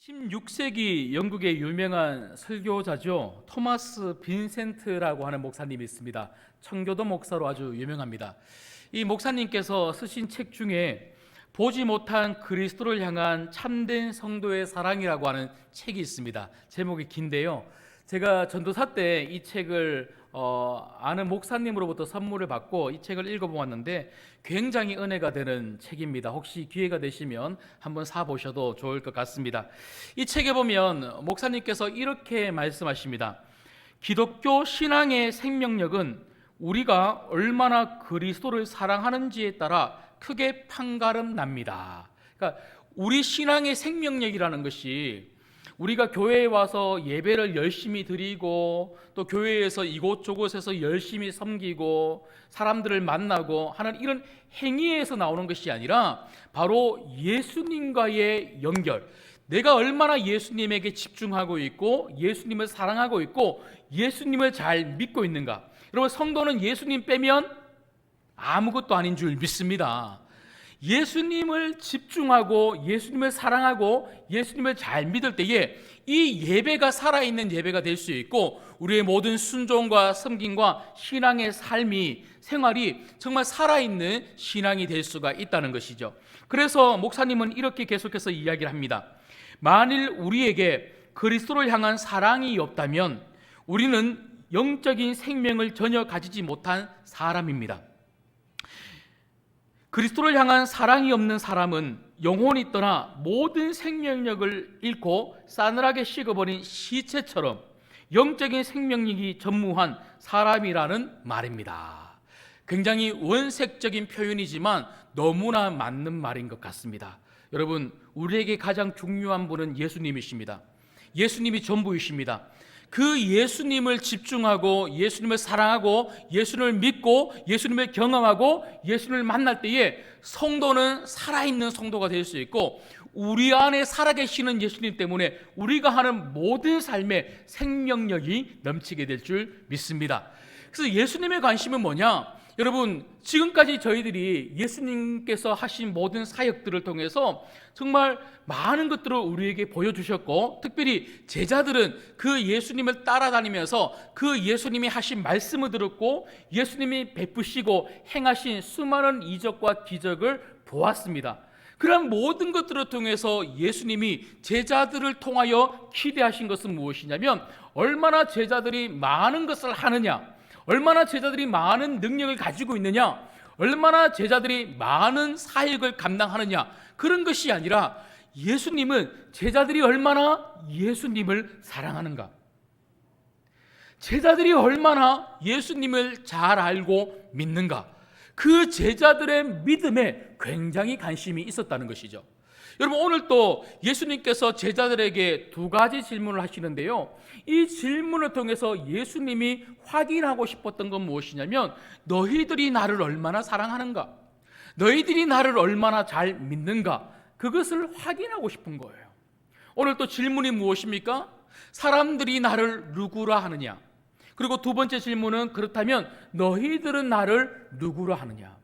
16세기 영국의 유명한 설교자죠. 토마스 빈센트라고 하는 목사님이 있습니다. 청교도 목사로 아주 유명합니다. 이 목사님께서 쓰신 책 중에 보지 못한 그리스도를 향한 참된 성도의 사랑이라고 하는 책이 있습니다. 제목이 긴데요. 제가 전도사 때 이 책을 아는 목사님으로부터 선물을 받고 이 책을 읽어보았는데 굉장히 은혜가 되는 책입니다. 혹시 기회가 되시면 한번 사보셔도 좋을 것 같습니다. 이 책에 보면 목사님께서 이렇게 말씀하십니다. 기독교 신앙의 생명력은 우리가 얼마나 그리스도를 사랑하는지에 따라 크게 판가름 납니다. 그러니까 우리 신앙의 생명력이라는 것이 우리가 교회에 와서 예배를 열심히 드리고 또 교회에서 이곳저곳에서 열심히 섬기고 사람들을 만나고 하는 이런 행위에서 나오는 것이 아니라 바로 예수님과의 연결, 내가 얼마나 예수님에게 집중하고 있고 예수님을 사랑하고 있고 예수님을 잘 믿고 있는가. 여러분, 성도는 예수님 빼면 아무것도 아닌 줄 믿습니다. 예수님을 집중하고 예수님을 사랑하고 예수님을 잘 믿을 때에 이 예배가 살아있는 예배가 될 수 있고 우리의 모든 순종과 섬김과 신앙의 삶이 생활이 정말 살아있는 신앙이 될 수가 있다는 것이죠. 그래서 목사님은 이렇게 계속해서 이야기를 합니다. 만일 우리에게 그리스도를 향한 사랑이 없다면 우리는 영적인 생명을 전혀 가지지 못한 사람입니다. 그리스도를 향한 사랑이 없는 사람은 영혼이 떠나 모든 생명력을 잃고 싸늘하게 식어버린 시체처럼 영적인 생명력이 전무한 사람이라는 말입니다. 굉장히 원색적인 표현이지만 너무나 맞는 말인 것 같습니다. 여러분, 우리에게 가장 중요한 분은 예수님이십니다. 예수님이 전부이십니다. 그 예수님을 집중하고 예수님을 사랑하고 예수님을 믿고 예수님을 경험하고 예수님을 만날 때에 성도는 살아있는 성도가 될 수 있고 우리 안에 살아계시는 예수님 때문에 우리가 하는 모든 삶에 생명력이 넘치게 될 줄 믿습니다. 그래서 예수님의 관심은 뭐냐? 여러분, 지금까지 저희들이 예수님께서 하신 모든 사역들을 통해서 정말 많은 것들을 우리에게 보여주셨고 특별히 제자들은 그 예수님을 따라다니면서 그 예수님이 하신 말씀을 들었고 예수님이 베푸시고 행하신 수많은 이적과 기적을 보았습니다. 그런 모든 것들을 통해서 예수님이 제자들을 통하여 기대하신 것은 무엇이냐면 얼마나 제자들이 많은 것을 하느냐, 얼마나 제자들이 많은 능력을 가지고 있느냐, 얼마나 제자들이 많은 사역을 감당하느냐, 그런 것이 아니라 예수님은 제자들이 얼마나 예수님을 사랑하는가, 제자들이 얼마나 예수님을 잘 알고 믿는가, 그 제자들의 믿음에 굉장히 관심이 있었다는 것이죠. 여러분, 오늘 또 예수님께서 제자들에게 두 가지 질문을 하시는데요, 이 질문을 통해서 예수님이 확인하고 싶었던 건 무엇이냐면 너희들이 나를 얼마나 사랑하는가, 너희들이 나를 얼마나 잘 믿는가, 그것을 확인하고 싶은 거예요. 오늘 또 질문이 무엇입니까? 사람들이 나를 누구라 하느냐, 그리고 두 번째 질문은 그렇다면 너희들은 나를 누구라 하느냐.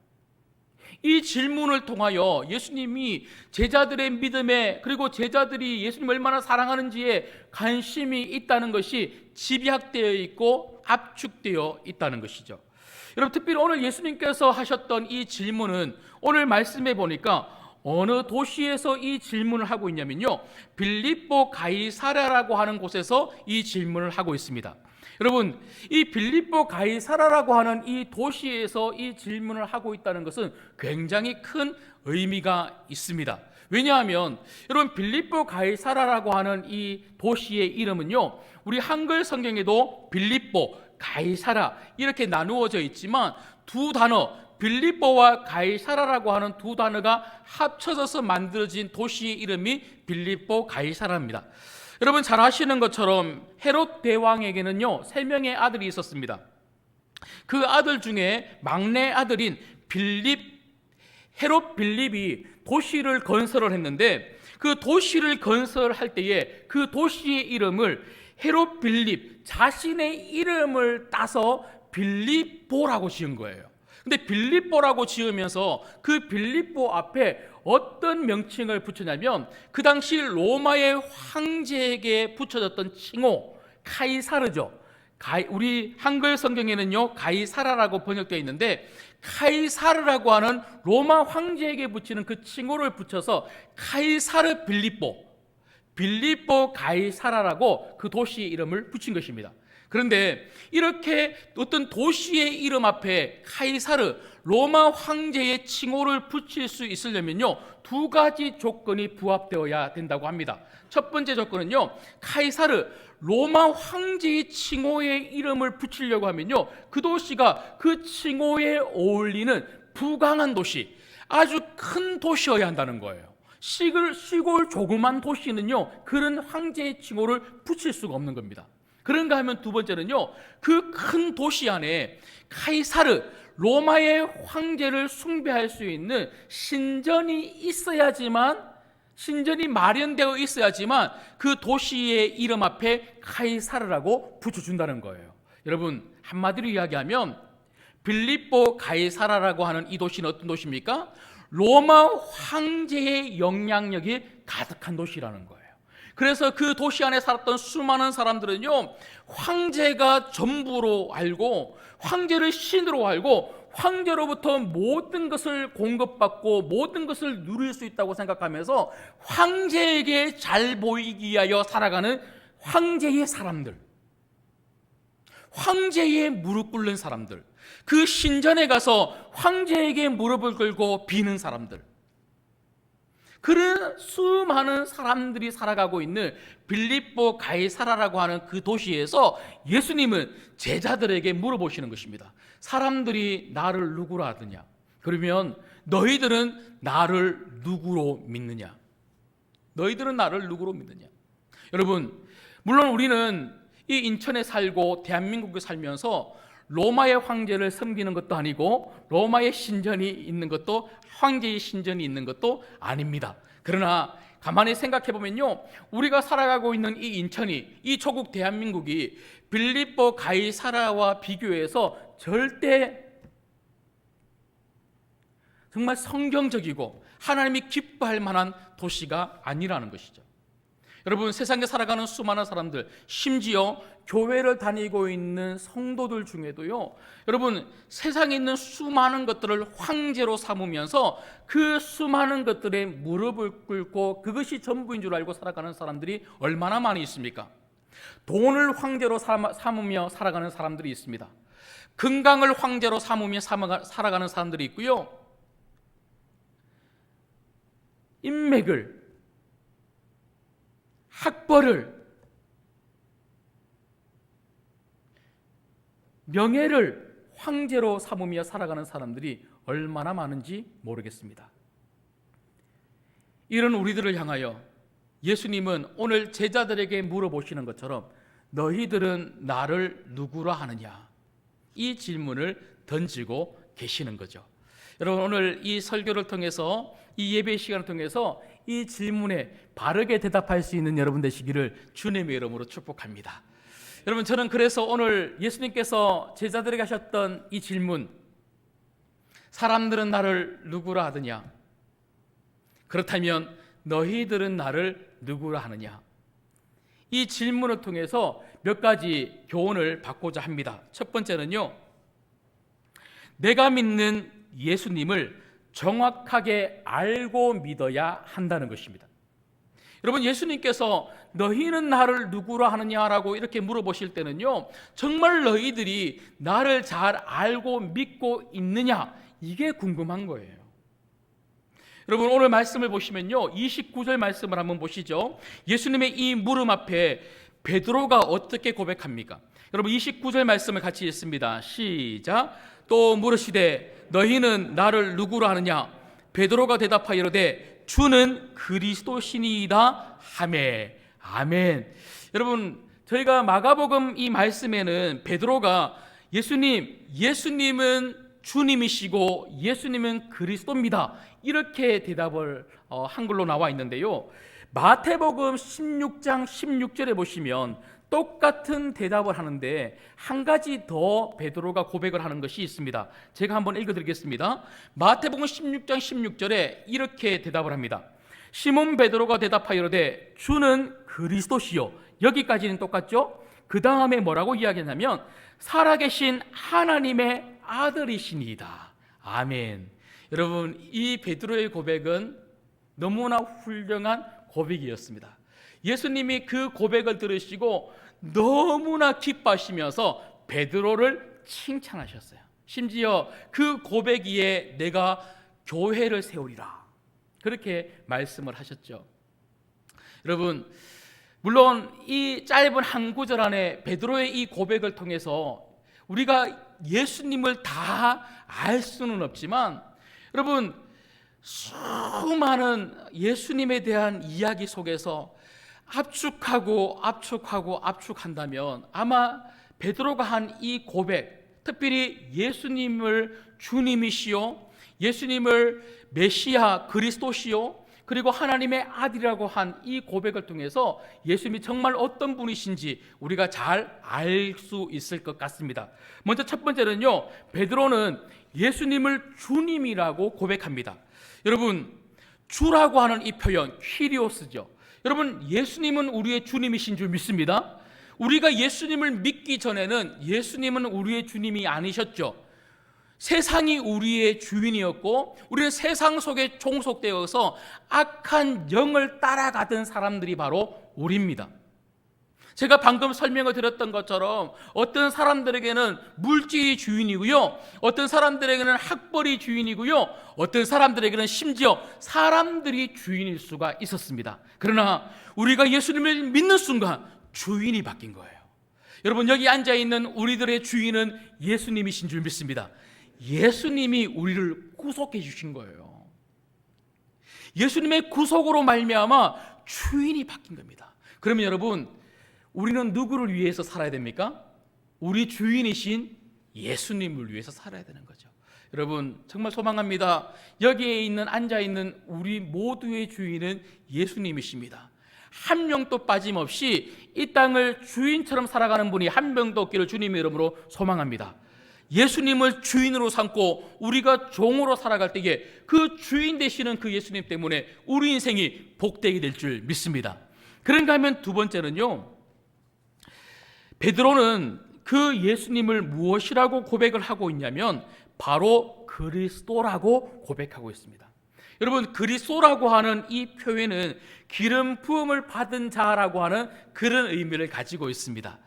이 질문을 통하여 예수님이 제자들의 믿음에 그리고 제자들이 예수님을 얼마나 사랑하는지에 관심이 있다는 것이 집약되어 있고 압축되어 있다는 것이죠. 여러분, 특별히 오늘 예수님께서 하셨던 이 질문은 오늘 말씀해 보니까 어느 도시에서 이 질문을 하고 있냐면요, 빌립보 가이사랴라고 하는 곳에서 이 질문을 하고 있습니다. 여러분, 이 빌립보 가이사랴라고 하는 이 도시에서 이 질문을 하고 있다는 것은 굉장히 큰 의미가 있습니다. 왜냐하면 여러분, 빌립보 가이사랴라고 하는 이 도시의 이름은요, 우리 한글 성경에도 빌립보, 가이사랴 이렇게 나누어져 있지만 두 단어, 빌립보와 가이사랴라고 하는 두 단어가 합쳐져서 만들어진 도시의 이름이 빌립보 가이사랴입니다. 여러분, 잘 아시는 것처럼 헤롯 대왕에게는요 3명의 아들이 있었습니다. 그 아들 중에 막내 아들인 헤롯 빌립이 도시를 건설을 했는데 그 도시를 건설할 때에 그 도시의 이름을 헤롯 빌립 자신의 이름을 따서 빌립보라고 지은 거예요. 근데 빌립보라고 지으면서 그 빌립보 앞에 어떤 명칭을 붙였냐면 그 당시 로마의 황제에게 붙여졌던 칭호 카이사르죠. 우리 한글 성경에는요 가이사라라고 번역되어 있는데 카이사르라고 하는 로마 황제에게 붙이는 그 칭호를 붙여서 카이사르 빌립보 가이사라라고 그 도시 이름을 붙인 것입니다. 그런데 이렇게 어떤 도시의 이름 앞에 카이사르 로마 황제의 칭호를 붙일 수 있으려면요 두 가지 조건이 부합되어야 된다고 합니다. 첫 번째 조건은요 카이사르 로마 황제의 칭호의 이름을 붙이려고 하면요 그 도시가 그 칭호에 어울리는 부강한 도시, 아주 큰 도시여야 한다는 거예요. 시골 조그만 도시는요 그런 황제의 칭호를 붙일 수가 없는 겁니다. 그런가 하면 두 번째는요 그 큰 도시 안에 카이사르 로마의 황제를 숭배할 수 있는 신전이 마련되어 있어야지만 그 도시의 이름 앞에 카이사르라고 붙여준다는 거예요. 여러분 한마디로 이야기하면 빌립보 가이사라라고 하는 이 도시는 어떤 도시입니까? 로마 황제의 영향력이 가득한 도시라는 거예요. 그래서 그 도시 안에 살았던 수많은 사람들은요 황제가 전부로 알고 황제를 신으로 알고 황제로부터 모든 것을 공급받고 모든 것을 누릴 수 있다고 생각하면서 황제에게 잘 보이기 위하여 살아가는 황제의 사람들, 황제의 무릎 꿇는 사람들, 그 신전에 가서 황제에게 무릎을 꿇고 비는 사람들, 그런 수많은 사람들이 살아가고 있는 빌립보 가이사라라고 하는 그 도시에서 예수님은 제자들에게 물어보시는 것입니다. 사람들이 나를 누구로 하느냐? 그러면 너희들은 나를 누구로 믿느냐? 너희들은 나를 누구로 믿느냐? 여러분, 물론 우리는 이 인천에 살고 대한민국에 살면서 로마의 황제를 섬기는 것도 아니고 로마의 신전이 있는 것도 황제의 신전이 있는 것도 아닙니다. 그러나 가만히 생각해 보면요 우리가 살아가고 있는 이 인천이, 이 조국 대한민국이 빌립보 가이사라와 비교해서 절대 정말 성경적이고 하나님이 기뻐할 만한 도시가 아니라는 것이죠. 여러분 세상에 살아가는 수많은 사람들, 심지어 교회를 다니고 있는 성도들 중에도요 여러분 세상에 있는 수많은 것들을 황제로 삼으면서 그 수많은 것들에 무릎을 꿇고 그것이 전부인 줄 알고 살아가는 사람들이 얼마나 많이 있습니까? 돈을 황제로 삼으며 살아가는 사람들이 있습니다. 건강을 황제로 삼으며 살아가는 사람들이 있고요, 인맥을, 학벌을, 명예를 황제로 삼으며 살아가는 사람들이 얼마나 많은지 모르겠습니다. 이런 우리들을 향하여 예수님은 오늘 제자들에게 물어보시는 것처럼 너희들은 나를 누구라 하느냐? 이 질문을 던지고 계시는 거죠. 여러분 오늘 이 설교를 통해서, 이 예배 시간을 통해서 이 질문에 바르게 대답할 수 있는 여러분 되시기를 주님의 이름으로 축복합니다. 여러분 저는 그래서 오늘 예수님께서 제자들에게 하셨던 이 질문, 사람들은 나를 누구라 하느냐? 그렇다면 너희들은 나를 누구라 하느냐? 이 질문을 통해서 몇 가지 교훈을 받고자 합니다. 첫 번째는요, 내가 믿는 예수님을 정확하게 알고 믿어야 한다는 것입니다. 여러분 예수님께서 너희는 나를 누구라 하느냐라고 이렇게 물어보실 때는요 정말 너희들이 나를 잘 알고 믿고 있느냐, 이게 궁금한 거예요. 여러분 오늘 말씀을 보시면요 29절 말씀을 한번 보시죠. 예수님의 이 물음 앞에 베드로가 어떻게 고백합니까? 여러분 29절 말씀을 같이 읽습니다. 시작. 또 물으시되 너희는 나를 누구로 하느냐? 베드로가 대답하여 이르되 주는 그리스도시니이다 하매. 아멘. 여러분 저희가 마가복음 이 말씀에는 베드로가 예수님은 주님이시고 예수님은 그리스도입니다, 이렇게 대답을 한글로 나와 있는데요, 마태복음 16장 16절에 보시면 똑같은 대답을 하는데 한 가지 더 베드로가 고백을 하는 것이 있습니다. 제가 한번 읽어드리겠습니다. 마태복음 16장 16절에 이렇게 대답을 합니다. 시몬 베드로가 대답하여 이르되 주는 그리스도시요. 여기까지는 똑같죠? 그 다음에 뭐라고 이야기하냐면 살아계신 하나님의 아들이시니이다. 아멘. 여러분, 이 베드로의 고백은 너무나 훌륭한 고백이었습니다. 예수님이 그 고백을 들으시고 너무나 기뻐하시면서 베드로를 칭찬하셨어요. 심지어 그 고백 위에 내가 교회를 세우리라, 그렇게 말씀을 하셨죠. 여러분, 물론 이 짧은 한 구절 안에 베드로의 이 고백을 통해서 우리가 예수님을 다 알 수는 없지만, 여러분, 수많은 예수님에 대한 이야기 속에서 압축한다면 아마 베드로가 한 이 고백, 특별히 예수님을 주님이시요, 예수님을 메시아 그리스도시요, 그리고 하나님의 아들이라고 한 이 고백을 통해서 예수님이 정말 어떤 분이신지 우리가 잘 알 수 있을 것 같습니다. 먼저 첫 번째는요, 베드로는 예수님을 주님이라고 고백합니다. 여러분, 주라고 하는 이 표현 퀴리오스죠. 여러분, 예수님은 우리의 주님이신 줄 믿습니다. 우리가 예수님을 믿기 전에는 예수님은 우리의 주님이 아니셨죠. 세상이 우리의 주인이었고 우리는 세상 속에 종속되어서 악한 영을 따라가던 사람들이 바로 우리입니다. 제가 방금 설명을 드렸던 것처럼 어떤 사람들에게는 물질이 주인이고요, 어떤 사람들에게는 학벌이 주인이고요, 어떤 사람들에게는 심지어 사람들이 주인일 수가 있었습니다. 그러나 우리가 예수님을 믿는 순간 주인이 바뀐 거예요. 여러분, 여기 앉아있는 우리들의 주인은 예수님이신 줄 믿습니다. 예수님이 우리를 구속해 주신 거예요. 예수님의 구속으로 말미암아 주인이 바뀐 겁니다. 그러면 여러분, 우리는 누구를 위해서 살아야 됩니까? 우리 주인이신 예수님을 위해서 살아야 되는 거죠. 여러분, 정말 소망합니다. 여기에 있는 앉아있는 우리 모두의 주인은 예수님이십니다. 한 명도 빠짐없이 이 땅을 주인처럼 살아가는 분이 한 명도 없기를 주님의 이름으로 소망합니다. 예수님을 주인으로 삼고 우리가 종으로 살아갈 때에 그 주인 되시는 그 예수님 때문에 우리 인생이 복되게 될 줄 믿습니다. 그런가 하면 두 번째는요, 베드로는 그 예수님을 무엇이라고 고백을 하고 있냐면 바로 그리스도라고 고백하고 있습니다. 여러분, 그리스도라고 하는 이 표현은 기름 부음을 받은 자라고 하는 그런 의미를 가지고 있습니다.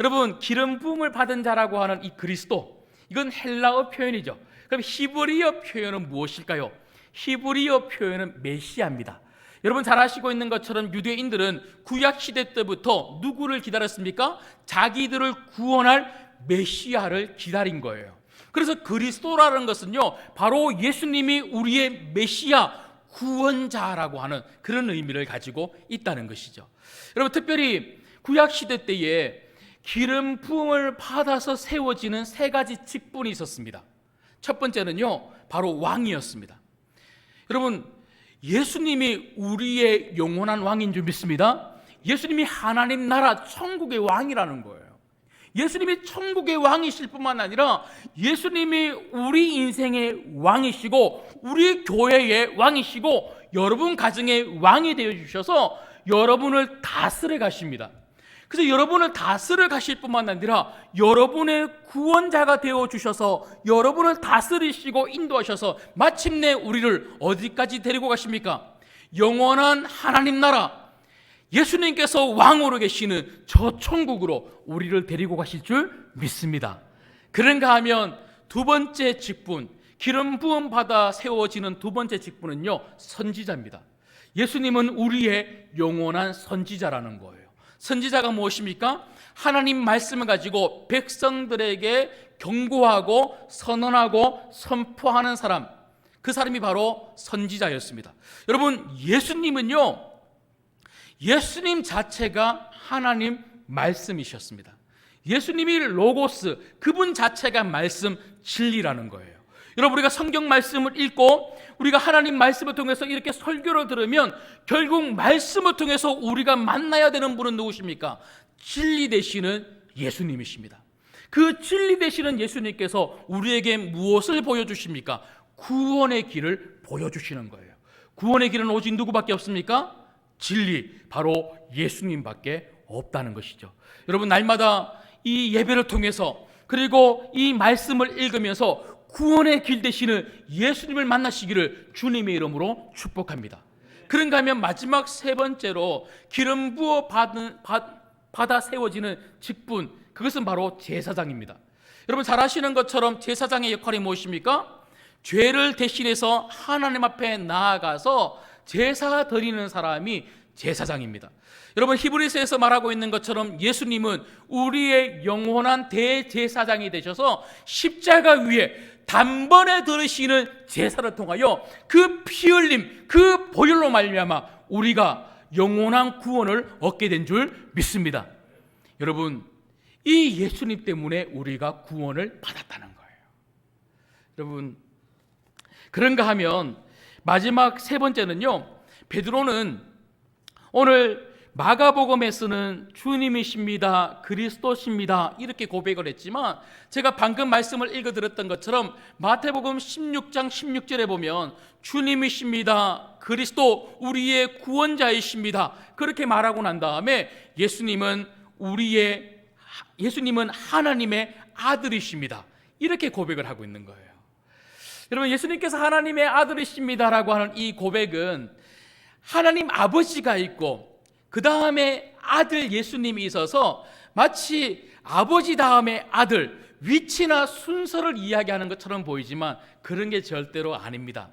여러분, 기름 부음을 받은 자라고 하는 이 그리스도, 이건 헬라어 표현이죠. 그럼 히브리어 표현은 무엇일까요? 히브리어 표현은 메시아입니다. 여러분 잘 아시고 있는 것처럼 유대인들은 구약시대 때부터 누구를 기다렸습니까? 자기들을 구원할 메시아를 기다린 거예요. 그래서 그리스도라는 것은요, 바로 예수님이 우리의 메시아 구원자라고 하는 그런 의미를 가지고 있다는 것이죠. 여러분, 특별히 구약시대 때에 기름 부음을 받아서 세워지는 세 가지 직분이 있었습니다. 첫 번째는요, 바로 왕이었습니다. 여러분, 예수님이 우리의 영원한 왕인 줄 믿습니다. 예수님이 하나님 나라 천국의 왕이라는 거예요. 예수님이 천국의 왕이실 뿐만 아니라 예수님이 우리 인생의 왕이시고 우리 교회의 왕이시고 여러분 가정의 왕이 되어주셔서 여러분을 다스려 가십니다. 그래서 여러분을 다스려 가실 뿐만 아니라 여러분의 구원자가 되어주셔서 여러분을 다스리시고 인도하셔서 마침내 우리를 어디까지 데리고 가십니까? 영원한 하나님 나라, 예수님께서 왕으로 계시는 저 천국으로 우리를 데리고 가실 줄 믿습니다. 그런가 하면 두 번째 직분, 기름 부음 받아 세워지는 두 번째 직분은요, 선지자입니다. 예수님은 우리의 영원한 선지자라는 거예요. 선지자가 무엇입니까? 하나님 말씀을 가지고 백성들에게 경고하고 선언하고 선포하는 사람, 그 사람이 바로 선지자였습니다. 여러분, 예수님은요, 예수님 자체가 하나님 말씀이셨습니다. 예수님이 로고스, 그분 자체가 말씀, 진리라는 거예요. 여러분, 우리가 성경 말씀을 읽고 우리가 하나님 말씀을 통해서 이렇게 설교를 들으면 결국 말씀을 통해서 우리가 만나야 되는 분은 누구십니까? 진리 되시는 예수님이십니다. 그 진리 되시는 예수님께서 우리에게 무엇을 보여주십니까? 구원의 길을 보여주시는 거예요. 구원의 길은 오직 누구밖에 없습니까? 진리, 바로 예수님밖에 없다는 것이죠. 여러분, 날마다 이 예배를 통해서 그리고 이 말씀을 읽으면서 구원의 길 되시는 예수님을 만나시기를 주님의 이름으로 축복합니다. 그런가 하면 마지막 세 번째로 기름 부어 받아 세워지는 직분, 그것은 바로 제사장입니다. 여러분 잘 아시는 것처럼 제사장의 역할이 무엇입니까? 죄를 대신해서 하나님 앞에 나아가서 제사 드리는 사람이 제사장입니다. 여러분 히브리서에서 말하고 있는 것처럼 예수님은 우리의 영원한 대제사장이 되셔서 십자가 위에 단번에 들으시는 제사를 통하여 그 피 흘림, 그 보혈로 말미암아 우리가 영원한 구원을 얻게 된 줄 믿습니다. 여러분, 이 예수님 때문에 우리가 구원을 받았다는 거예요. 여러분, 그런가 하면 마지막 세 번째는요, 베드로는 오늘 마가복음에 쓰는 주님이십니다, 그리스도십니다 이렇게 고백을 했지만, 제가 방금 말씀을 읽어드렸던 것처럼 마태복음 16장 16절에 보면 주님이십니다, 그리스도 우리의 구원자이십니다 그렇게 말하고 난 다음에 예수님은 하나님의 아들이십니다 이렇게 고백을 하고 있는 거예요. 여러분, 예수님께서 하나님의 아들이십니다라고 하는 이 고백은 하나님 아버지가 있고 그 다음에 아들 예수님이 있어서 마치 아버지 다음에 아들, 위치나 순서를 이야기하는 것처럼 보이지만 그런 게 절대로 아닙니다.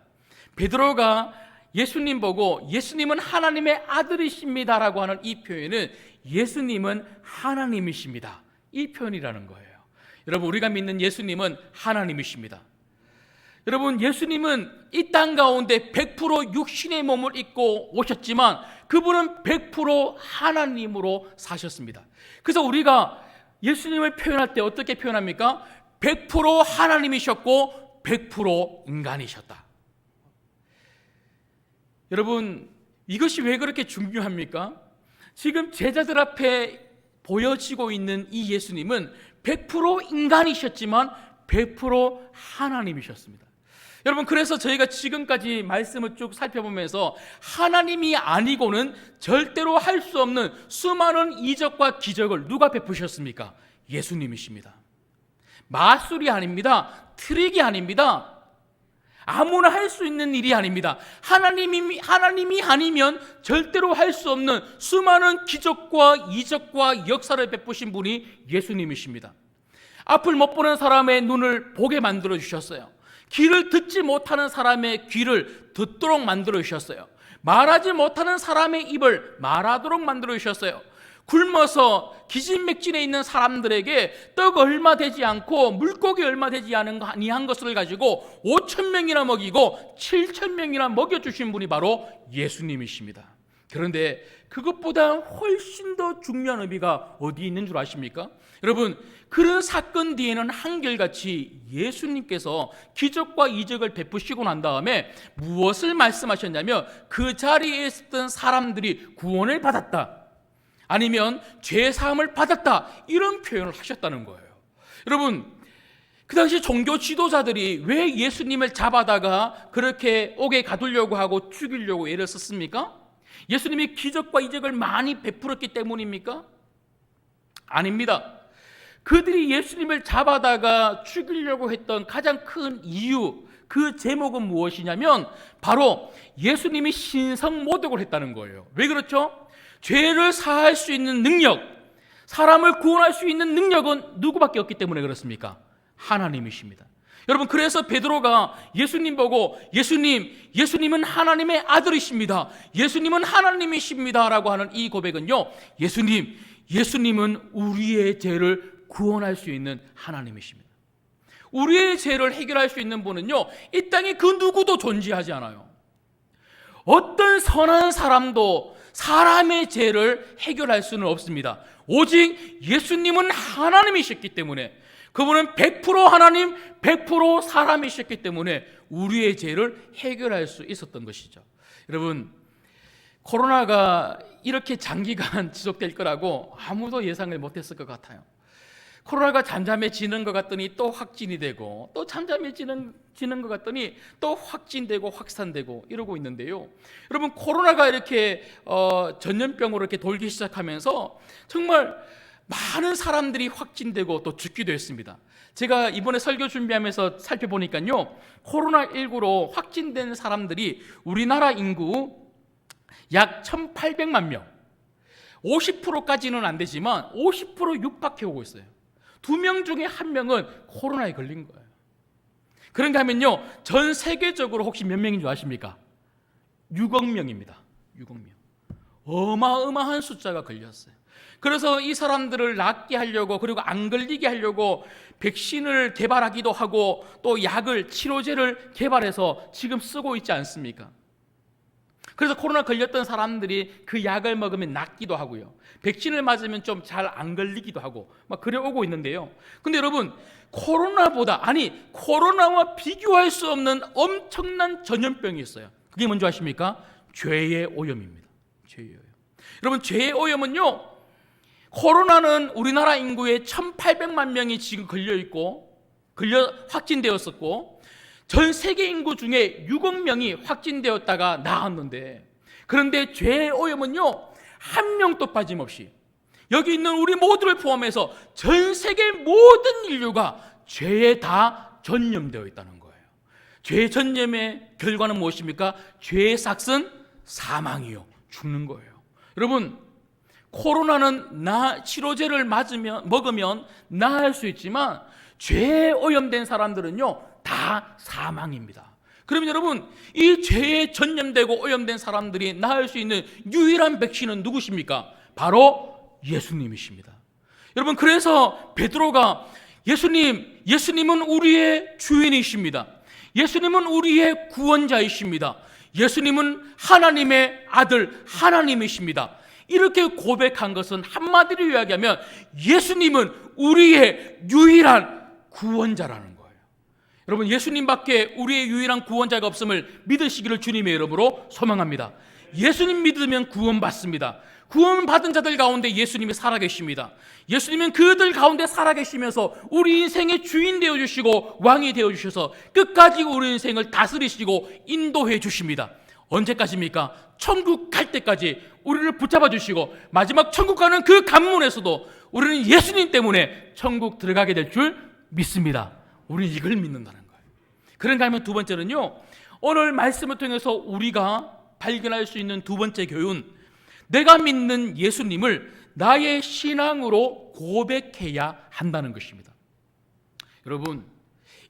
베드로가 예수님 보고 예수님은 하나님의 아들이십니다라고 하는 이 표현은 예수님은 하나님이십니다 이 표현이라는 거예요. 여러분, 우리가 믿는 예수님은 하나님이십니다. 여러분, 예수님은 이 땅 가운데 100% 육신의 몸을 입고 오셨지만 그분은 100% 하나님으로 사셨습니다. 그래서 우리가 예수님을 표현할 때 어떻게 표현합니까? 100% 하나님이셨고 100% 인간이셨다. 여러분, 이것이 왜 그렇게 중요합니까? 지금 제자들 앞에 보여지고 있는 이 예수님은 100% 인간이셨지만 100% 하나님이셨습니다. 여러분, 그래서 저희가 지금까지 말씀을 쭉 살펴보면서 하나님이 아니고는 절대로 할 수 없는 수많은 이적과 기적을 누가 베푸셨습니까? 예수님이십니다. 마술이 아닙니다. 트릭이 아닙니다. 아무나 할 수 있는 일이 아닙니다. 하나님이 아니면 절대로 할 수 없는 수많은 기적과 이적과 역사를 베푸신 분이 예수님이십니다. 앞을 못 보는 사람의 눈을 보게 만들어 주셨어요. 귀를 듣지 못하는 사람의 귀를 듣도록 만들어 주셨어요. 말하지 못하는 사람의 입을 말하도록 만들어 주셨어요. 굶어서 기진맥진에 있는 사람들에게 떡 얼마 되지 않고 물고기 얼마 되지 아니한 것을 가지고 5,000명이나 먹이고 7,000명이나 먹여주신 분이 바로 예수님이십니다. 그런데 그것보다 훨씬 더 중요한 의미가 어디 있는 줄 아십니까? 여러분, 그런 사건 뒤에는 한결같이 예수님께서 기적과 이적을 베푸시고 난 다음에 무엇을 말씀하셨냐면 그 자리에 있었던 사람들이 구원을 받았다, 아니면 죄사함을 받았다, 이런 표현을 하셨다는 거예요. 여러분, 그 당시 종교 지도자들이 왜 예수님을 잡아다가 그렇게 옥에 가두려고 하고 죽이려고 애를 썼습니까? 예수님이 기적과 이적을 많이 베풀었기 때문입니까? 아닙니다. 그들이 예수님을 잡아다가 죽이려고 했던 가장 큰 이유, 그 제목은 무엇이냐면 바로 예수님이 신성모독을 했다는 거예요. 왜 그렇죠? 죄를 사할 수 있는 능력, 사람을 구원할 수 있는 능력은 누구밖에 없기 때문에 그렇습니까? 하나님이십니다. 여러분, 그래서 베드로가 예수님 보고 예수님은 하나님의 아들이십니다, 예수님은 하나님이십니다 라고 하는 이 고백은요, 예수님은 우리의 죄를 구원할 수 있는 하나님이십니다. 우리의 죄를 해결할 수 있는 분은요, 이 땅에 그 누구도 존재하지 않아요. 어떤 선한 사람도 사람의 죄를 해결할 수는 없습니다. 오직 예수님은 하나님이셨기 때문에, 그분은 100% 하나님, 100% 사람이셨기 때문에 우리의 죄를 해결할 수 있었던 것이죠. 여러분, 코로나가 이렇게 장기간 지속될 거라고 아무도 예상을 못했을 것 같아요. 코로나가 잠잠해지는 것 같더니 또 확진이 되고, 또 잠잠해지는 것 같더니 또 확진되고 확산되고 이러고 있는데요. 여러분, 코로나가 이렇게 전염병으로 이렇게 돌기 시작하면서 정말 많은 사람들이 확진되고 또 죽기도 했습니다. 제가 이번에 설교 준비하면서 살펴보니까요, 코로나19로 확진된 사람들이 우리나라 인구 약 1,800만 명, 50%까지는 안 되지만 50% 육박해 오고 있어요. 2명 중에 1명은 코로나에 걸린 거예요. 그런가 하면요, 전 세계적으로 혹시 몇 명인 줄 아십니까? 6억 명입니다. 6억 명. 어마어마한 숫자가 걸렸어요. 그래서 이 사람들을 낫게 하려고, 그리고 안 걸리게 하려고 백신을 개발하기도 하고, 또 약을, 치료제를 개발해서 지금 쓰고 있지 않습니까? 그래서 코로나 걸렸던 사람들이 그 약을 먹으면 낫기도 하고요, 백신을 맞으면 좀 잘 안 걸리기도 하고 막 그래 오고 있는데요. 근데 여러분, 코로나와 비교할 수 없는 엄청난 전염병이 있어요. 그게 뭔지 아십니까? 죄의 오염입니다. 죄의 오염. 여러분, 죄의 오염은요, 코로나는 우리나라 인구의 1,800만 명이 지금 확진되었었고, 전 세계 인구 중에 6억 명이 확진되었다가 나았는데, 그런데 죄의 오염은요, 한 명도 빠짐없이 여기 있는 우리 모두를 포함해서 전 세계 모든 인류가 죄에 다 전염되어 있다는 거예요. 죄의 전염의 결과는 무엇입니까? 죄의 삭은 사망이요, 죽는 거예요. 여러분, 코로나는 치료제를 먹으면 나을 수 있지만 죄에 오염된 사람들은요, 다 사망입니다. 그러면 여러분, 이 죄에 전염되고 오염된 사람들이 나을 수 있는 유일한 백신은 누구십니까? 바로 예수님이십니다. 여러분, 그래서 베드로가 예수님은 우리의 주인이십니다. 예수님은 우리의 구원자이십니다. 예수님은 하나님의 아들, 하나님이십니다. 이렇게 고백한 것은 한마디로 이야기하면 예수님은 우리의 유일한 구원자라는 거예요. 여러분, 예수님밖에 우리의 유일한 구원자가 없음을 믿으시기를 주님의 이름으로 소망합니다. 예수님 믿으면 구원받습니다. 구원받은 자들 가운데 예수님이 살아계십니다. 예수님은 그들 가운데 살아계시면서 우리 인생의 주인 되어주시고 왕이 되어주셔서 끝까지 우리 인생을 다스리시고 인도해 주십니다. 언제까지입니까? 천국 갈 때까지 우리를 붙잡아 주시고, 마지막 천국 가는 그 관문에서도 우리는 예수님 때문에 천국 들어가게 될 줄 믿습니다. 우리는 이걸 믿는다는 거예요. 그런가 하면 두 번째는요, 오늘 말씀을 통해서 우리가 발견할 수 있는 두 번째 교훈, 내가 믿는 예수님을 나의 신앙으로 고백해야 한다는 것입니다. 여러분,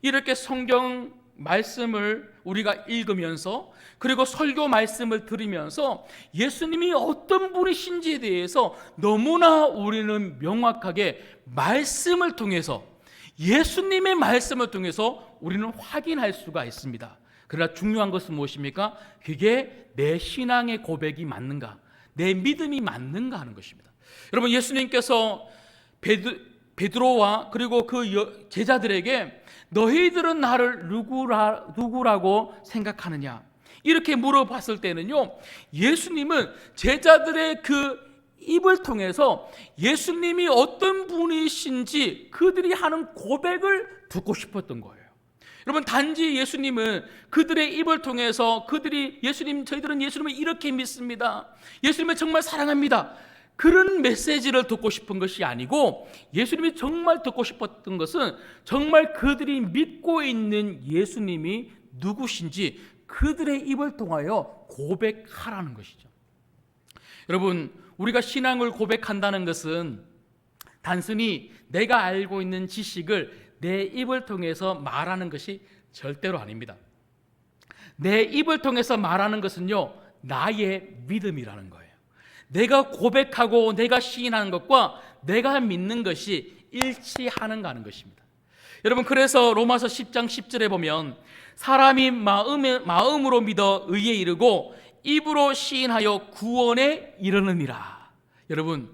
이렇게 성경 말씀을 우리가 읽으면서, 그리고 설교 말씀을 들으면서 예수님이 어떤 분이신지에 대해서 너무나 우리는 명확하게 말씀을 통해서, 예수님의 말씀을 통해서 우리는 확인할 수가 있습니다. 그러나 중요한 것은 무엇입니까? 그게 내 신앙의 고백이 맞는가, 내 믿음이 맞는가 하는 것입니다. 여러분, 예수님께서 베드로와 그리고 그 제자들에게 너희들은 나를 누구라고 생각하느냐 이렇게 물어봤을 때는요, 예수님은 제자들의 그 입을 통해서 예수님이 어떤 분이신지 그들이 하는 고백을 듣고 싶었던 거예요. 여러분, 단지 예수님은 그들의 입을 통해서 저희들은 예수님을 이렇게 믿습니다, 예수님을 정말 사랑합니다, 그런 메시지를 듣고 싶은 것이 아니고, 예수님이 정말 듣고 싶었던 것은 정말 그들이 믿고 있는 예수님이 누구신지 그들의 입을 통하여 고백하라는 것이죠. 여러분, 우리가 신앙을 고백한다는 것은 단순히 내가 알고 있는 지식을 내 입을 통해서 말하는 것이 절대로 아닙니다. 내 입을 통해서 말하는 것은요, 나의 믿음이라는 거예요. 내가 고백하고 내가 시인하는 것과 내가 믿는 것이 일치하는가 하는 것입니다. 여러분, 그래서 로마서 10장 10절에 보면 사람이 마음으로 믿어 의에 이르고 입으로 시인하여 구원에 이르느니라. 여러분,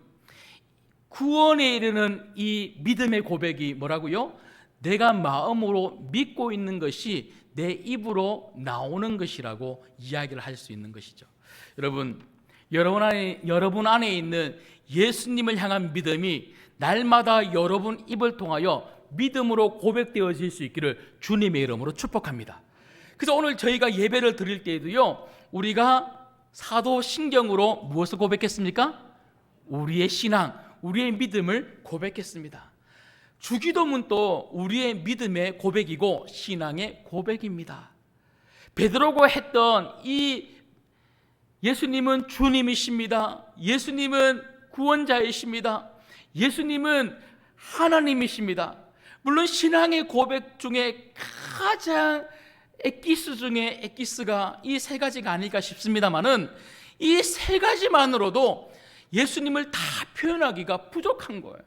구원에 이르는 이 믿음의 고백이 뭐라고요? 내가 마음으로 믿고 있는 것이 내 입으로 나오는 것이라고 이야기를 할 수 있는 것이죠. 여러분, 여러분 안에 있는 예수님을 향한 믿음이 날마다 여러분 입을 통하여 믿음으로 고백되어질 수 있기를 주님의 이름으로 축복합니다. 그래서 오늘 저희가 예배를 드릴 때에도요, 우리가 사도신경으로 무엇을 고백했습니까? 우리의 신앙, 우리의 믿음을 고백했습니다. 주기도문도 우리의 믿음의 고백이고 신앙의 고백입니다. 베드로가 했던 이 예수님은 주님이십니다, 예수님은 구원자이십니다, 예수님은 하나님이십니다. 물론 신앙의 고백 중에 가장 엑기스 중에 엑기스가 이 세 가지가 아닐까 싶습니다만은 이 세 가지만으로도 예수님을 다 표현하기가 부족한 거예요.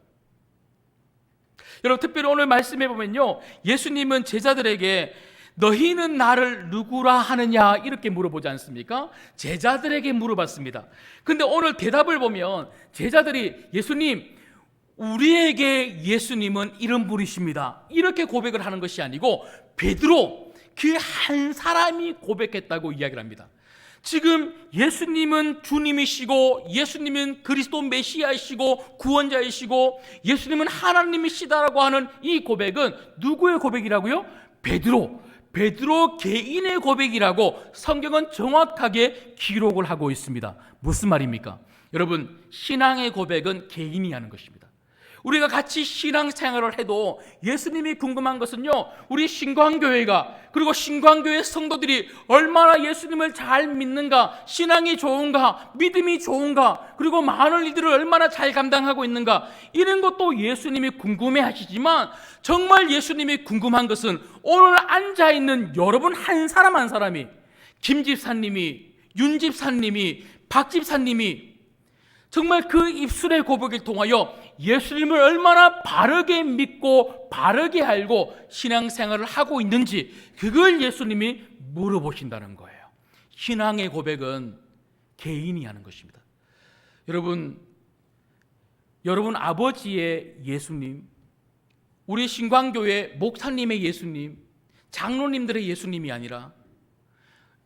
여러분, 특별히 오늘 말씀해 보면요, 예수님은 제자들에게 너희는 나를 누구라 하느냐 이렇게 물어보지 않습니까? 제자들에게 물어봤습니다. 근데 오늘 대답을 보면 제자들이 예수님, 우리에게 예수님은 이런 분이십니다 이렇게 고백을 하는 것이 아니고 베드로 그 한 사람이 고백했다고 이야기를 합니다. 지금 예수님은 주님이시고 예수님은 그리스도 메시아이시고 구원자이시고 예수님은 하나님이시다라고 하는 이 고백은 누구의 고백이라고요? 베드로 개인의 고백이라고 성경은 정확하게 기록을 하고 있습니다. 무슨 말입니까? 여러분, 신앙의 고백은 개인이 하는 것입니다. 우리가 같이 신앙생활을 해도 예수님이 궁금한 것은요, 우리 신광교회가, 그리고 신광교회 성도들이 얼마나 예수님을 잘 믿는가, 신앙이 좋은가, 믿음이 좋은가, 그리고 많은 일들을 얼마나 잘 감당하고 있는가, 이런 것도 예수님이 궁금해 하시지만 정말 예수님이 궁금한 것은 오늘 앉아있는 여러분 한 사람 한 사람이, 김 집사님이, 윤 집사님이, 박 집사님이 정말 그 입술의 고백을 통하여 예수님을 얼마나 바르게 믿고 바르게 알고 신앙생활을 하고 있는지, 그걸 예수님이 물어보신다는 거예요. 신앙의 고백은 개인이 하는 것입니다. 여러분 아버지의 예수님, 우리 신광교회 목사님의 예수님, 장로님들의 예수님이 아니라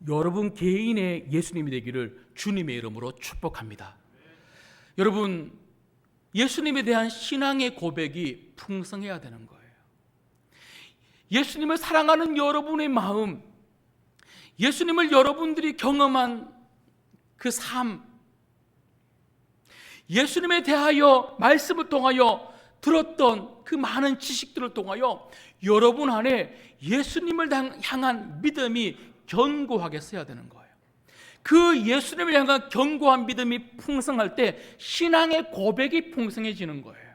여러분 개인의 예수님이 되기를 주님의 이름으로 축복합니다. 여러분, 예수님에 대한 신앙의 고백이 풍성해야 되는 거예요. 예수님을 사랑하는 여러분의 마음, 예수님을 여러분들이 경험한 그 삶, 예수님에 대하여 말씀을 통하여 들었던 그 많은 지식들을 통하여 여러분 안에 예수님을 향한 믿음이 견고하게 서야 되는 거예요. 그 예수님을 향한 견고한 믿음이 풍성할 때 신앙의 고백이 풍성해지는 거예요.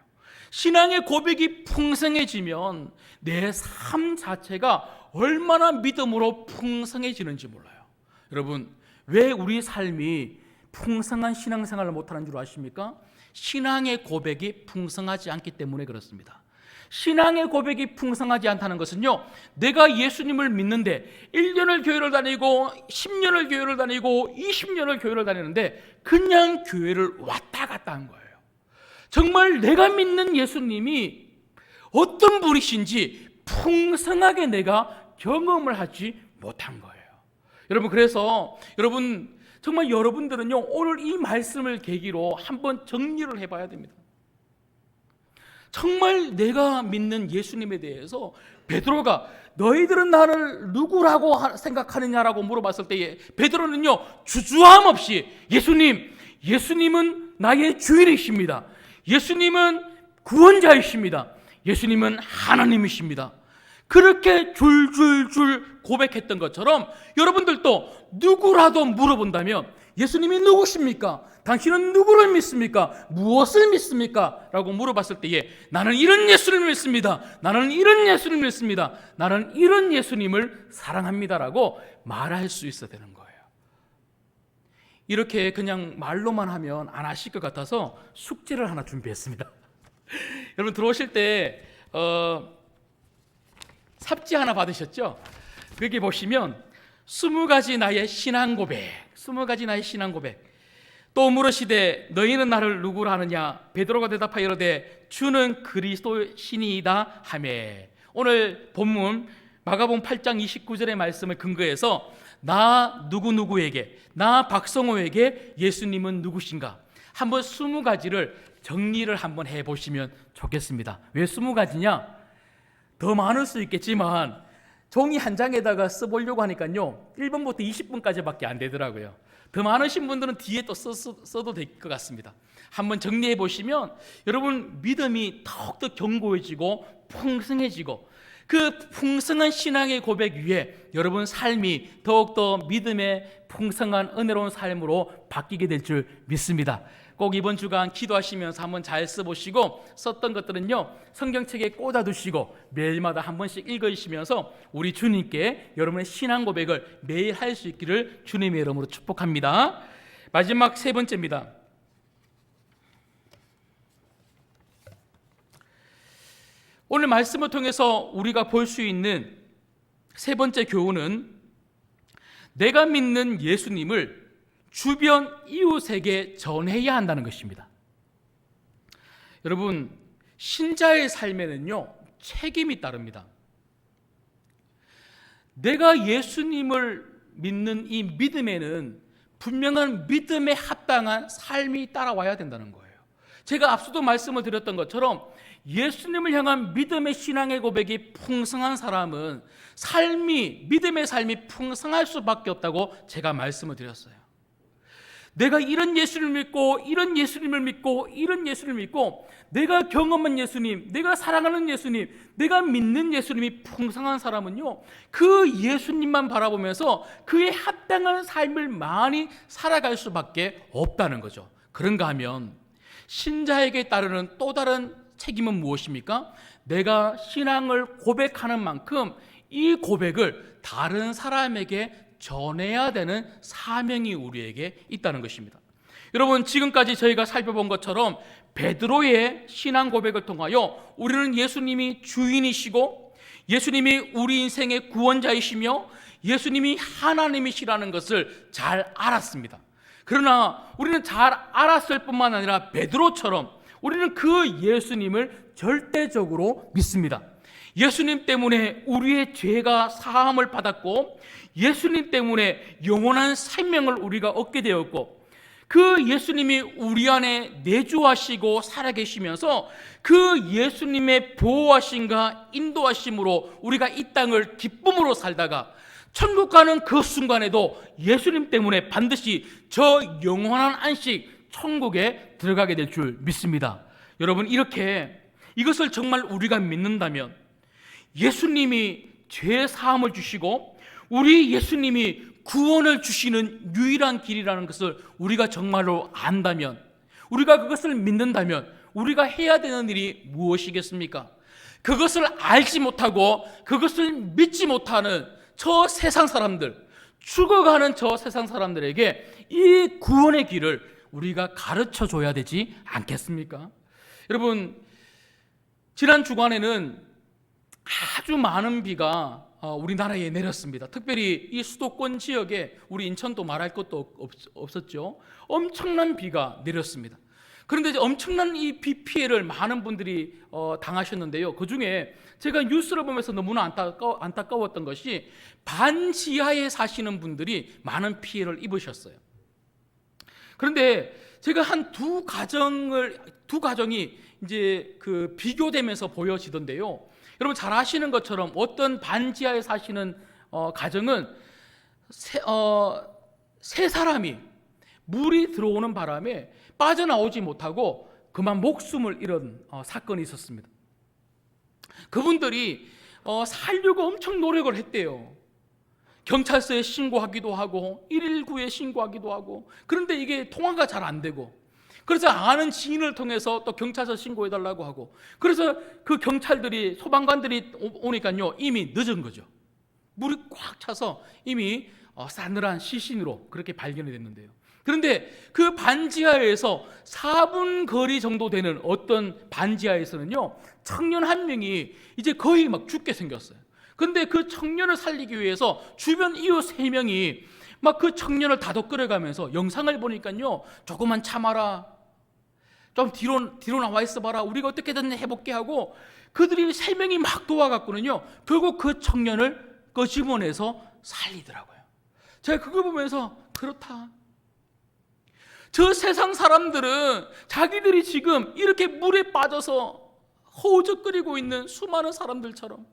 신앙의 고백이 풍성해지면 내 삶 자체가 얼마나 믿음으로 풍성해지는지 몰라요. 여러분, 왜 우리 삶이 풍성한 신앙생활을 못하는 줄 아십니까? 신앙의 고백이 풍성하지 않기 때문에 그렇습니다. 신앙의 고백이 풍성하지 않다는 것은요, 내가 예수님을 믿는데 1년을 교회를 다니고 10년을 교회를 다니고 20년을 교회를 다니는데 그냥 교회를 왔다 갔다 한 거예요. 정말 내가 믿는 예수님이 어떤 분이신지 풍성하게 내가 경험을 하지 못한 거예요. 여러분, 그래서 정말 여러분들은요, 오늘 이 말씀을 계기로 한번 정리를 해봐야 됩니다. 정말 내가 믿는 예수님에 대해서 베드로가 너희들은 나를 누구라고 생각하느냐라고 물어봤을 때에 베드로는요, 주저함 없이 예수님은 나의 주인이십니다, 예수님은 구원자이십니다, 예수님은 하나님이십니다, 그렇게 줄줄줄 고백했던 것처럼 여러분들도 누구라도 물어본다면 예수님이 누구십니까? 당신은 누구를 믿습니까? 무엇을 믿습니까? 라고 물어봤을 때에 나는 이런 예수님을 믿습니다, 나는 이런 예수님을 믿습니다, 나는 이런 예수님을 사랑합니다 라고 말할 수 있어야 되는 거예요. 이렇게 그냥 말로만 하면 안 하실 것 같아서 숙제를 하나 준비했습니다. 여러분, 들어오실 때 삽지 하나 받으셨죠? 거기 보시면 20가지 나의 신앙 고백, 20가지 나의 신앙 고백. 또 물으시되 너희는 나를 누구라 하느냐? 베드로가 대답하여 이르되 주는 그리스도 신이이다 하매. 오늘 본문 마가복음 8장 29절의 말씀을 근거해서 나 누구누구에게, 나 박성호에게 예수님은 누구신가? 한번 20가지를 정리를 한번 해보시면 좋겠습니다. 왜 20가지냐? 더 많을 수 있겠지만 종이 한 장에다가 써보려고 하니까요 1번부터 20번까지밖에 안 되더라고요. 더 많으신 분들은 뒤에 또 써도 될 것 같습니다. 한번 정리해 보시면 여러분 믿음이 더욱더 견고해지고 풍성해지고, 그 풍성한 신앙의 고백 위에 여러분 삶이 더욱더 믿음의 풍성한 은혜로운 삶으로 바뀌게 될 줄 믿습니다. 꼭 이번 주간 기도하시면서 한번 잘 써보시고, 썼던 것들은요 성경책에 꽂아두시고 매일마다 한 번씩 읽으시면서 우리 주님께 여러분의 신앙 고백을 매일 할 수 있기를 주님의 이름으로 축복합니다. 마지막 세 번째입니다. 오늘 말씀을 통해서 우리가 볼 수 있는 세 번째 교훈은 내가 믿는 예수님을 주변 이웃에게 전해야 한다는 것입니다. 여러분, 신자의 삶에는요 책임이 따릅니다. 내가 예수님을 믿는 이 믿음에는 분명한 믿음에 합당한 삶이 따라와야 된다는 거예요. 제가 앞서도 말씀을 드렸던 것처럼 예수님을 향한 믿음의 신앙의 고백이 풍성한 사람은 믿음의 삶이 풍성할 수밖에 없다고 제가 말씀을 드렸어요. 내가 이런 예수님을 믿고 이런 예수님을 믿고 이런 예수님을 믿고 내가 경험한 예수님, 내가 사랑하는 예수님, 내가 믿는 예수님이 풍성한 사람은요 그 예수님만 바라보면서 그에 합당한 삶을 많이 살아갈 수밖에 없다는 거죠. 그런가 하면 신자에게 따르는 또 다른 책임은 무엇입니까? 내가 신앙을 고백하는 만큼 이 고백을 다른 사람에게 전해야 되는 사명이 우리에게 있다는 것입니다. 여러분, 지금까지 저희가 살펴본 것처럼 베드로의 신앙 고백을 통하여 우리는 예수님이 주인이시고 예수님이 우리 인생의 구원자이시며 예수님이 하나님이시라는 것을 잘 알았습니다. 그러나 우리는 잘 알았을 뿐만 아니라 베드로처럼 우리는 그 예수님을 절대적으로 믿습니다. 예수님 때문에 우리의 죄가 사함을 받았고 예수님 때문에 영원한 생명을 우리가 얻게 되었고, 그 예수님이 우리 안에 내주하시고 살아계시면서 그 예수님의 보호하심과 인도하심으로 우리가 이 땅을 기쁨으로 살다가 천국 가는 그 순간에도 예수님 때문에 반드시 저 영원한 안식 천국에 들어가게 될 줄 믿습니다. 여러분, 이것을 정말 우리가 믿는다면 예수님이 죄 사함을 주시고 우리 예수님이 구원을 주시는 유일한 길이라는 것을 우리가 정말로 안다면, 우리가 그것을 믿는다면 우리가 해야 되는 일이 무엇이겠습니까? 그것을 알지 못하고 그것을 믿지 못하는 저 세상 사람들, 죽어가는 저 세상 사람들에게 이 구원의 길을 우리가 가르쳐 줘야 되지 않겠습니까? 여러분, 지난 주간에는 아주 많은 비가 우리나라에 내렸습니다. 특별히 이 수도권 지역에, 우리 인천도 말할 것도 없었죠. 엄청난 비가 내렸습니다. 그런데 이제 엄청난 이 비 피해를 많은 분들이 당하셨는데요. 그 중에 제가 뉴스를 보면서 너무나 안타까웠던 것이 반지하에 사시는 분들이 많은 피해를 입으셨어요. 그런데 제가 한 두 가정이 이제 그 비교되면서 보여지던데요. 여러분 잘 아시는 것처럼 어떤 반지하에 사시는 가정은 세 사람이 물이 들어오는 바람에 빠져나오지 못하고 그만 목숨을 잃은 사건이 있었습니다. 그분들이 살려고 엄청 노력을 했대요. 경찰서에 신고하기도 하고 119에 신고하기도 하고, 그런데 이게 통화가 잘 안 되고, 그래서 아는 지인을 통해서 또 경찰서 신고해달라고 하고, 그래서 그 경찰들이, 소방관들이 오니까요 이미 늦은 거죠. 물이 꽉 차서 이미 싸늘한 시신으로 그렇게 발견이 됐는데요. 그런데 그 반지하에서 4분 거리 정도 되는 어떤 반지하에서는요 청년 한 명이 이제 거의 막 죽게 생겼어요. 그런데 그 청년을 살리기 위해서 주변 이웃 3명이 막 그 청년을 다독거려가면서 영상을 보니까요, 조금만 참아라, 좀 뒤로 나와 있어봐라, 우리가 어떻게든 해볼게 하고 그들이 3명이 막 도와갔거든요. 결국 그 청년을 끄집어내서 살리더라고요. 제가 그걸 보면서 그렇다. 저 세상 사람들은 자기들이 지금 이렇게 물에 빠져서 허우적거리고 있는 수많은 사람들처럼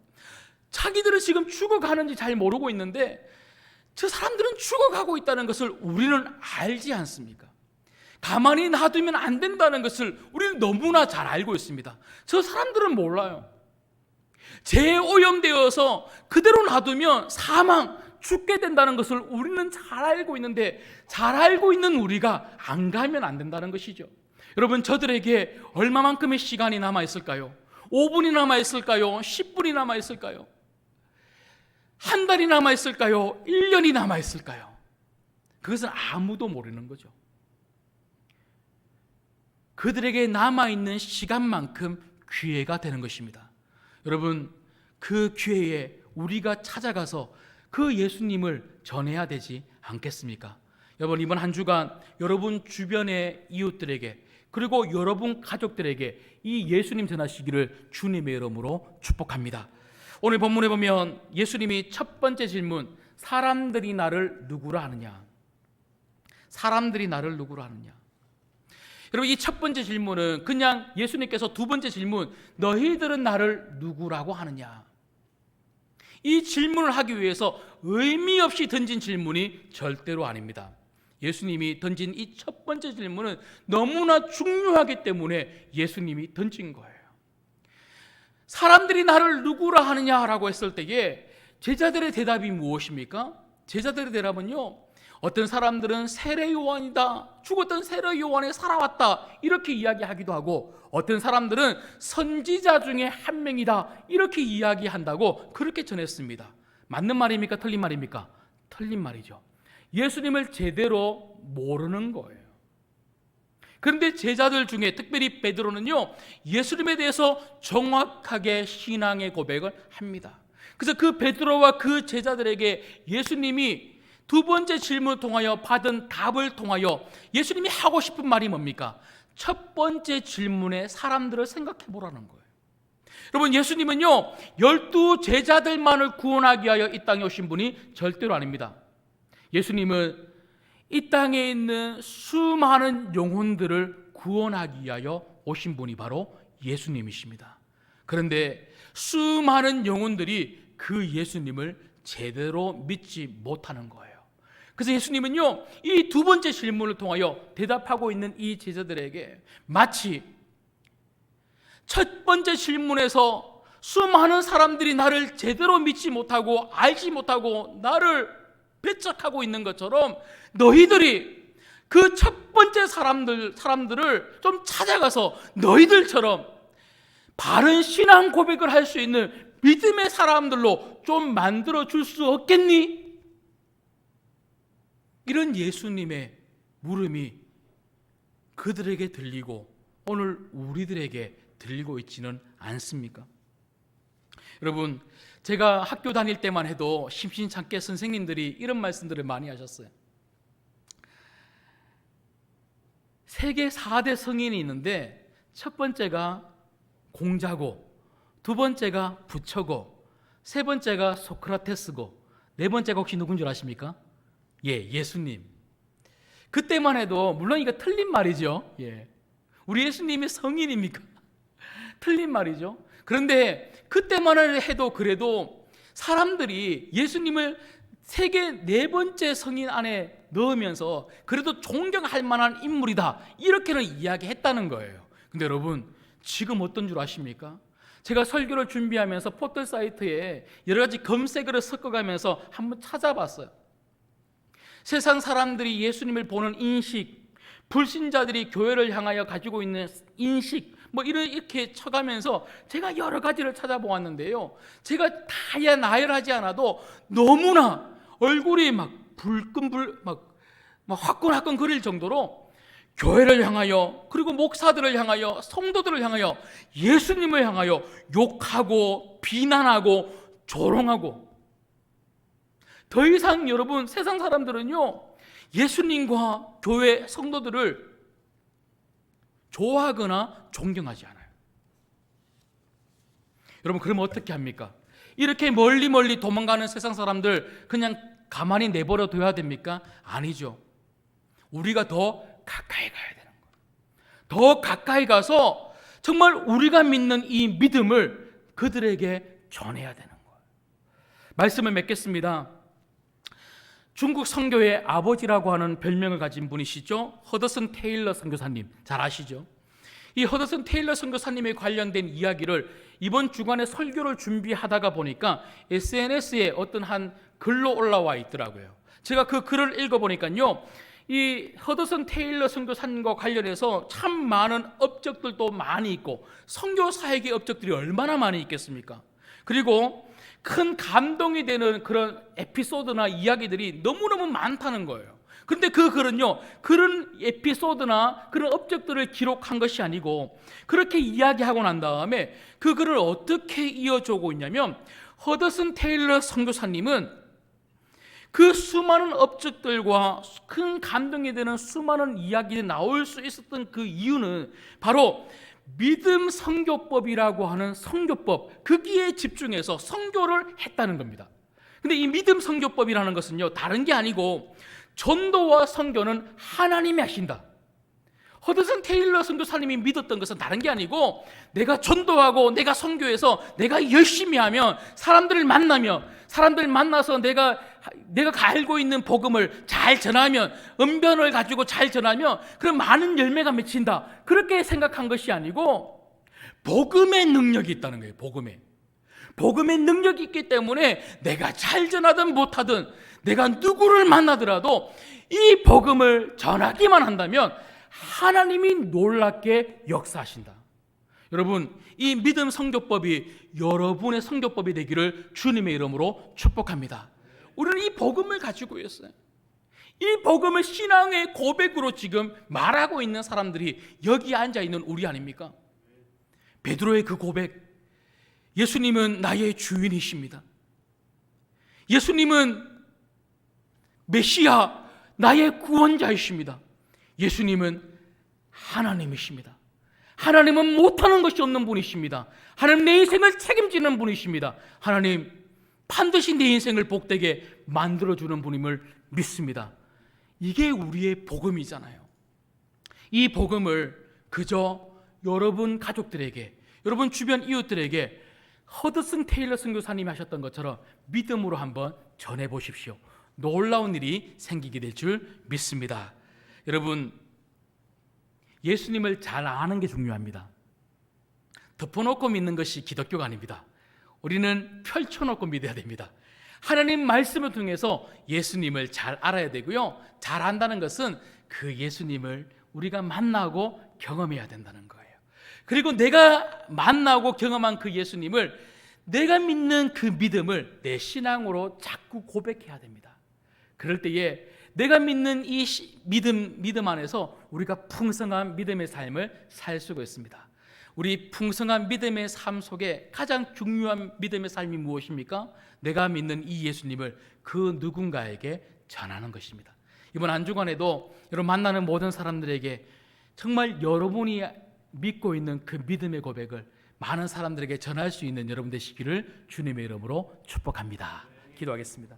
자기들은 지금 죽어가는지 잘 모르고 있는데 저 사람들은 죽어가고 있다는 것을 우리는 알지 않습니까? 가만히 놔두면 안 된다는 것을 우리는 너무나 잘 알고 있습니다. 저 사람들은 몰라요. 재오염되어서 그대로 놔두면 사망, 죽게 된다는 것을 우리는 잘 알고 있는데 잘 알고 있는 우리가 안 가면 안 된다는 것이죠. 여러분, 저들에게 얼마만큼의 시간이 남아있을까요? 5분이 남아있을까요? 10분이 남아있을까요? 한 달이 남아있을까요? 1년이 남아있을까요? 그것은 아무도 모르는 거죠. 그들에게 남아있는 시간만큼 기회가 되는 것입니다. 여러분, 그 기회에 우리가 찾아가서 그 예수님을 전해야 되지 않겠습니까? 여러분, 이번 한 주간 여러분 주변의 이웃들에게 그리고 여러분 가족들에게 이 예수님 전하시기를 주님의 이름으로 축복합니다. 오늘 본문에 보면 예수님이 첫 번째 질문, 사람들이 나를 누구라 하느냐? 사람들이 나를 누구라 하느냐? 여러분, 이 첫 번째 질문은 그냥 예수님께서 두 번째 질문, 너희들은 나를 누구라고 하느냐? 이 질문을 하기 위해서 의미 없이 던진 질문이 절대로 아닙니다. 예수님이 던진 이 첫 번째 질문은 너무나 중요하기 때문에 예수님이 던진 거예요. 사람들이 나를 누구라 하느냐라고 했을 때에 제자들의 대답이 무엇입니까? 제자들의 대답은요, 어떤 사람들은 세례 요한이다, 죽었던 세례 요한이 살아왔다, 이렇게 이야기하기도 하고, 어떤 사람들은 선지자 중에 한 명이다, 이렇게 이야기한다고 그렇게 전했습니다. 맞는 말입니까? 틀린 말입니까? 틀린 말이죠. 예수님을 제대로 모르는 거예요. 그런데 제자들 중에 특별히 베드로는요, 예수님에 대해서 정확하게 신앙의 고백을 합니다. 그래서 그 베드로와 그 제자들에게 예수님이 두 번째 질문을 통하여 받은 답을 통하여 예수님이 하고 싶은 말이 뭡니까? 첫 번째 질문에 사람들을 생각해 보라는 거예요. 여러분, 예수님은요 12 제자들만을 구원하기 위하여 이 땅에 오신 분이 절대로 아닙니다. 예수님은 이 땅에 있는 수많은 영혼들을 구원하기 위하여 오신 분이 바로 예수님이십니다. 그런데 수많은 영혼들이 그 예수님을 제대로 믿지 못하는 거예요. 그래서 예수님은요 이 두 번째 질문을 통하여 대답하고 있는 이 제자들에게 마치 첫 번째 질문에서 수많은 사람들이 나를 제대로 믿지 못하고 알지 못하고 나를 배척하고 있는 것처럼 너희들이 그 첫 번째 사람들을 좀 찾아가서 너희들처럼 바른 신앙 고백을 할 수 있는 믿음의 사람들로 좀 만들어 줄 수 없겠니? 이런 예수님의 물음이 그들에게 들리고 오늘 우리들에게 들리고 있지는 않습니까? 여러분, 제가 학교 다닐 때만 해도 심심찮게 선생님들이 이런 말씀들을 많이 하셨어요. 세계 4대 성인이 있는데 첫 번째가 공자고, 두 번째가 부처고, 세 번째가 소크라테스고, 네 번째가 혹시 누군 줄 아십니까? 예수님. 그때만 해도 물론 이거 틀린 말이죠. 우리 예수님이 성인입니까? 틀린 말이죠. 그런데 그때만 해도 그래도 사람들이 예수님을 세계 네 번째 성인 안에 넣으면서 그래도 존경할 만한 인물이다, 이렇게는 이야기했다는 거예요. 근데 여러분, 지금 어떤 줄 아십니까? 제가 설교를 준비하면서 포털 사이트에 여러 가지 검색어를 섞어가면서 한번 찾아봤어요. 세상 사람들이 예수님을 보는 인식, 불신자들이 교회를 향하여 가지고 있는 인식, 이렇게 쳐가면서 제가 여러 가지를 찾아보았는데요, 제가 다 나열하지 않아도 너무나 얼굴이 막 화끈화끈 거릴 정도로 교회를 향하여, 그리고 목사들을 향하여, 성도들을 향하여, 예수님을 향하여 욕하고 비난하고 조롱하고, 더 이상 여러분, 세상 사람들은요 예수님과 교회 성도들을 좋아하거나 존경하지 않아요. 여러분, 그러면 어떻게 합니까? 이렇게 멀리 도망가는 세상 사람들 그냥 가만히 내버려 둬야 됩니까? 아니죠. 우리가 더 가까이 가야 되는 거예요. 더 가까이 가서 정말 우리가 믿는 이 믿음을 그들에게 전해야 되는 거예요. 말씀을 맺겠습니다. 중국 선교의 아버지라고 하는 별명을 가진 분이시죠. 허더슨 테일러 선교사님, 잘 아시죠? 이 허더슨 테일러 선교사님에 관련된 이야기를 이번 주간에 설교를 준비하다가 보니까 SNS에 어떤 한 글로 올라와 있더라고요. 제가 그 글을 읽어보니까요, 이 허더슨 테일러 선교사님과 관련해서 참 많은 업적들도 많이 있고 선교 사역의 업적들이 얼마나 많이 있겠습니까? 그리고 큰 감동이 되는 그런 에피소드나 이야기들이 너무너무 많다는 거예요. 그런데 그 글은요, 그런 에피소드나 그런 업적들을 기록한 것이 아니고 그렇게 이야기하고 난 다음에 그 글을 어떻게 이어주고 있냐면, 허더슨 테일러 선교사님은 그 수많은 업적들과 큰 감동이 되는 수많은 이야기들이 나올 수 있었던 그 이유는 바로 믿음 선교법이라고 하는 선교법, 거기에 집중해서 선교를 했다는 겁니다. 근데 이 믿음 선교법이라는 것은요, 다른 게 아니고 전도와 선교는 하나님이 하신다. 허더슨 테일러 선교사님이 믿었던 것은 다른 게 아니고, 내가 전도하고 내가 선교해서 내가 열심히 하면 사람들을 만나며, 사람들 만나서 내가 알고 있는 복음을 잘 전하면, 언변을 가지고 잘 전하면 그런 많은 열매가 맺힌다, 그렇게 생각한 것이 아니고 복음의 능력이 있다는 거예요. 복음의 능력이 있기 때문에 내가 잘 전하든 못하든, 내가 누구를 만나더라도 이 복음을 전하기만 한다면 하나님이 놀랍게 역사하신다. 여러분, 이 믿음 선교법이 여러분의 선교법이 되기를 주님의 이름으로 축복합니다. 우리는 이 복음을 가지고 있어요. 이 복음을 신앙의 고백으로 지금 말하고 있는 사람들이 여기 앉아 있는 우리 아닙니까? 베드로의 그 고백, 예수님은 나의 주인이십니다. 예수님은 메시아, 나의 구원자이십니다. 예수님은 하나님이십니다. 하나님은 못하는 것이 없는 분이십니다. 하나님, 내 인생을 책임지는 분이십니다. 하나님, 반드시 내 인생을 복되게 만들어주는 분임을 믿습니다. 이게 우리의 복음이잖아요. 이 복음을 그저 여러분 가족들에게, 여러분 주변 이웃들에게 허더슨 테일러 선교사님이 하셨던 것처럼 믿음으로 한번 전해보십시오. 놀라운 일이 생기게 될 줄 믿습니다. 여러분, 예수님을 잘 아는 게 중요합니다. 덮어놓고 믿는 것이 기독교가 아닙니다. 우리는 펼쳐놓고 믿어야 됩니다. 하나님 말씀을 통해서 예수님을 잘 알아야 되고요, 잘 안다는 것은 그 예수님을 우리가 만나고 경험해야 된다는 거예요. 그리고 내가 만나고 경험한 그 예수님을, 내가 믿는 그 믿음을 내 신앙으로 자꾸 고백해야 됩니다. 그럴 때에 내가 믿는 이 믿음 안에서 우리가 풍성한 믿음의 삶을 살 수가 있습니다. 우리 풍성한 믿음의 삶 속에 가장 중요한 믿음의 삶이 무엇입니까? 내가 믿는 이 예수님을 그 누군가에게 전하는 것입니다. 이번 한 주간에도 여러분 만나는 모든 사람들에게 정말 여러분이 믿고 있는 그 믿음의 고백을 많은 사람들에게 전할 수 있는 여러분 되시기를 주님의 이름으로 축복합니다. 기도하겠습니다.